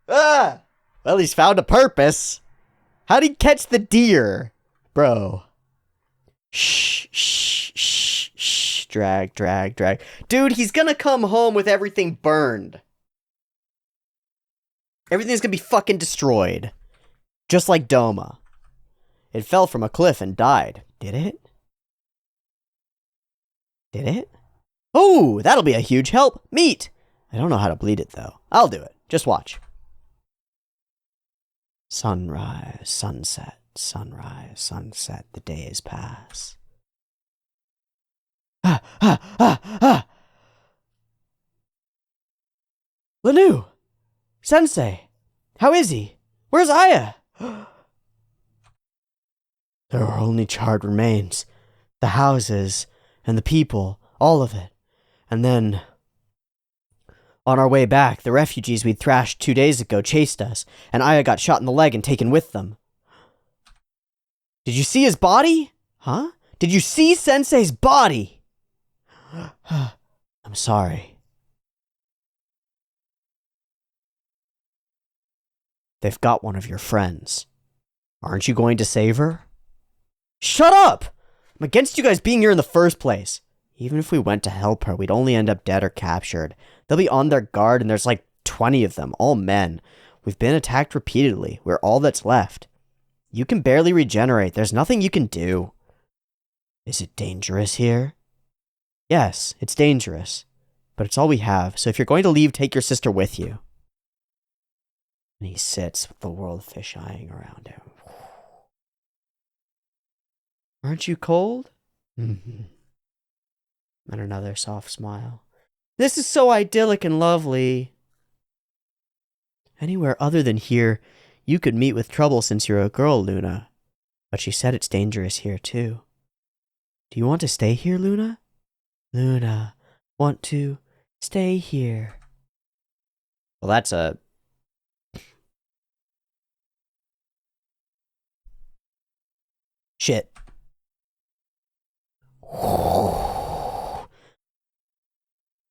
Well, he's found a purpose. How'd he catch the deer? Bro. Shh. Drag. Dude, he's gonna come home with everything burned. Everything's gonna be fucking destroyed. Just like Doma. It fell from a cliff and died. Did it? Oh, that'll be a huge help. Meat. I don't know how to bleed it, though. I'll do it. Just watch. Sunrise, sunset, the days pass. Lanu! Sensei! How is he? Where's Aya? There are only charred remains. The houses and the people, all of it. And then, on our way back, the refugees we'd thrashed 2 days ago chased us, and Aya got shot in the leg and taken with them. Did you see his body? Huh? Did you see Sensei's body? I'm sorry. They've got one of your friends. Aren't you going to save her? Shut up! I'm against you guys being here in the first place. Even if we went to help her, we'd only end up dead or captured. They'll be on their guard, and there's like 20 of them, all men. We've been attacked repeatedly. We're all that's left. You can barely regenerate. There's nothing you can do. Is it dangerous here? Yes, it's dangerous. But it's all we have, so if you're going to leave, take your sister with you. And he sits with the world fish eyeing around him. Aren't you cold? Mm-hmm. And another soft smile. This is so idyllic and lovely. Anywhere other than here, you could meet with trouble since you're a girl, Luna. But she said it's dangerous here, too. Do you want to stay here, Luna? Luna, want to stay here. Well, that's a Shit.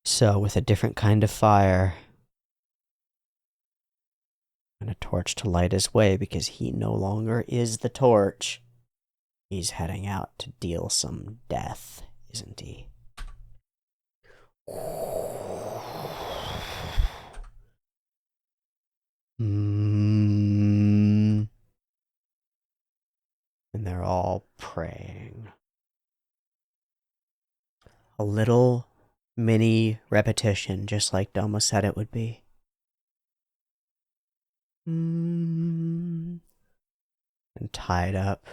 So, with a different kind of fire and a torch to light his way, because he no longer is the torch, he's heading out to deal some death, isn't he? And they're all praying. A little mini repetition, just like Doma said it would be. And tied up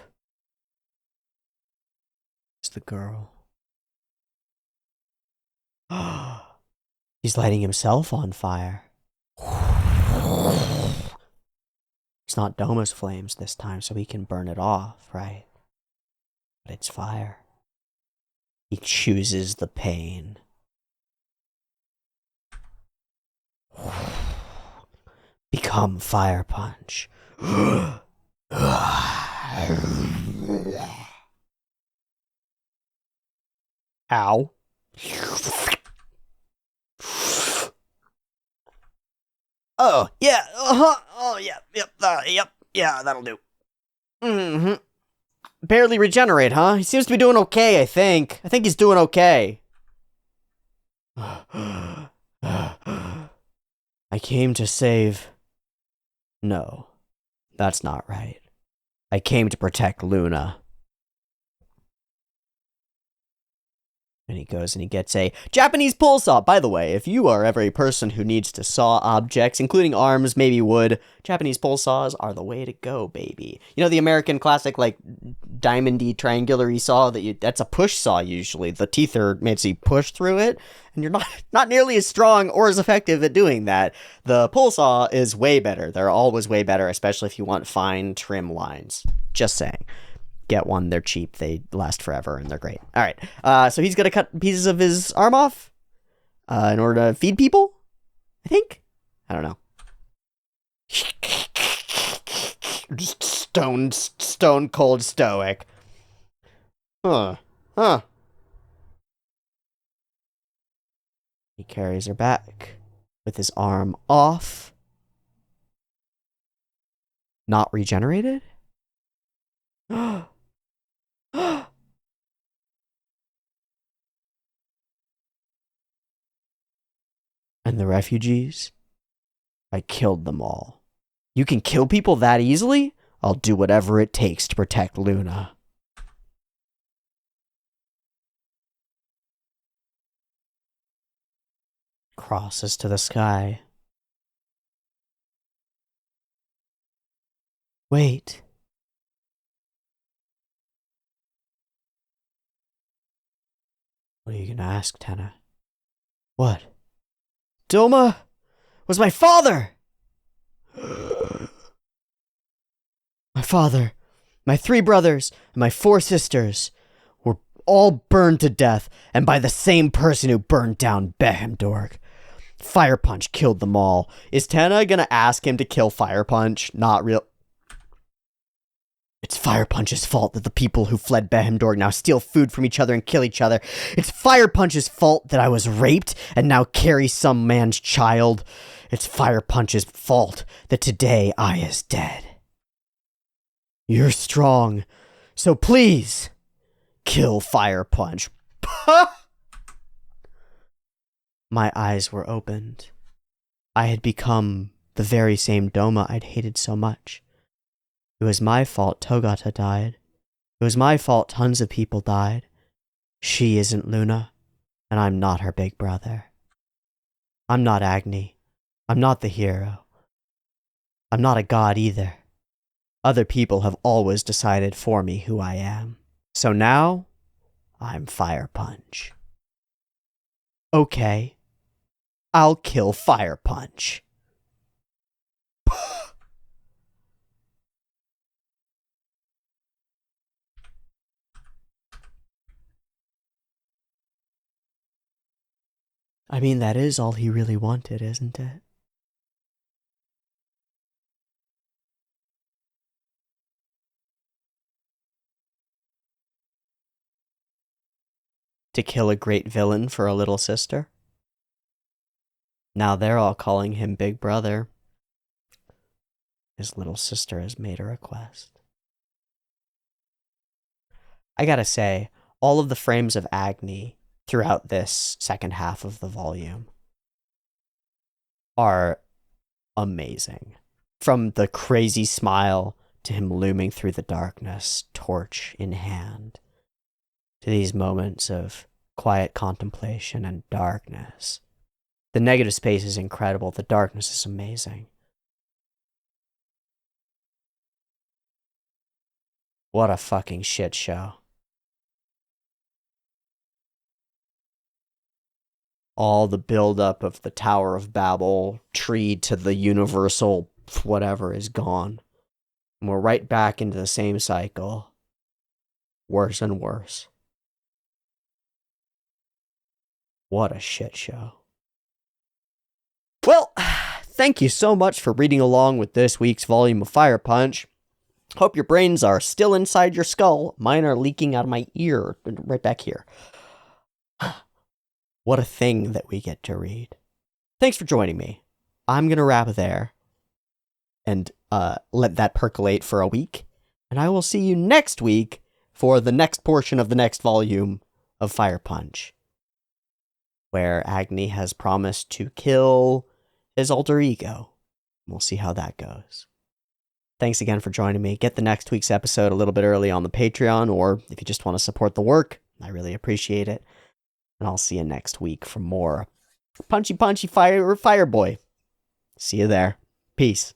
is the girl. He's lighting himself on fire. It's not Doma's flames this time, so he can burn it off, right? But it's fire. He chooses the pain. Become Fire Punch. Ow. Oh, yeah, oh, yeah, yep, yeah, that'll do. Barely regenerate, huh? He seems to be doing okay, I think. I think he's doing okay. I came to save... No, that's not right. I came to protect Luna. And he goes and he gets a Japanese pull saw. By the way, if you are ever a person who needs to saw objects, including arms, maybe wood, Japanese pull saws are the way to go, baby. You know the American classic, like, diamondy, triangular-y saw? That's a push saw, usually. The teeth are made so you push through it, and you're not nearly as strong or as effective at doing that. The pull saw is way better. They're always way better, especially if you want fine trim lines. Just saying. Get one, they're cheap, they last forever, and they're great. All right, so he's gonna cut pieces of his arm off in order to feed people, I think? I don't know. Just stone cold stoic. Huh. He carries her back with his arm off. Not regenerated? And the refugees? I killed them all. You can kill people that easily? I'll do whatever it takes to protect Luna. Crosses to the sky. Wait. What are you gonna ask, Tenna? What? Doma was my father! My father, my 3 brothers, and my 4 sisters were all burned to death, and by the same person who burned down Behemdorg. Fire Punch killed them all. Is Tenna gonna ask him to kill Fire Punch? Not real. It's Fire Punch's fault that the people who fled Behemdorg now steal food from each other and kill each other. It's Fire Punch's fault that I was raped and now carry some man's child. It's Fire Punch's fault that today I is dead. You're strong, so please, kill Fire Punch. My eyes were opened. I had become the very same Doma I'd hated so much. It was my fault Togata died. It was my fault tons of people died. She isn't Luna, and I'm not her big brother. I'm not Agni. I'm not the hero. I'm not a god either. Other people have always decided for me who I am. So now, I'm Fire Punch. Okay, I'll kill Fire Punch. I mean, that is all he really wanted, isn't it? to kill a great villain for a little sister. Now they're all calling him Big Brother. His little sister has made a request. I gotta say, all of the frames of Agni throughout this second half of the volume are amazing. From the crazy smile to him looming through the darkness, torch in hand, to these moments of quiet contemplation and darkness. The negative space is incredible. The darkness is amazing. What a fucking shit show. All the buildup of the Tower of Babel tree to the universal whatever is gone. And we're right back into the same cycle. Worse and worse. What a shit show. Well, thank you so much for reading along with this week's volume of Fire Punch. Hope your brains are still inside your skull. Mine are leaking out of my ear, right back here. What a thing that we get to read. Thanks for joining me. I'm going to wrap there and let that percolate for a week. And I will see you next week for the next portion of the next volume of Fire Punch, where Agni has promised to kill his alter ego. We'll see how that goes. Thanks again for joining me. Get the next week's episode a little bit early on the Patreon, or if you just want to support the work, I really appreciate it. And I'll see you next week for more Punchy Fire Boy. See you there. Peace.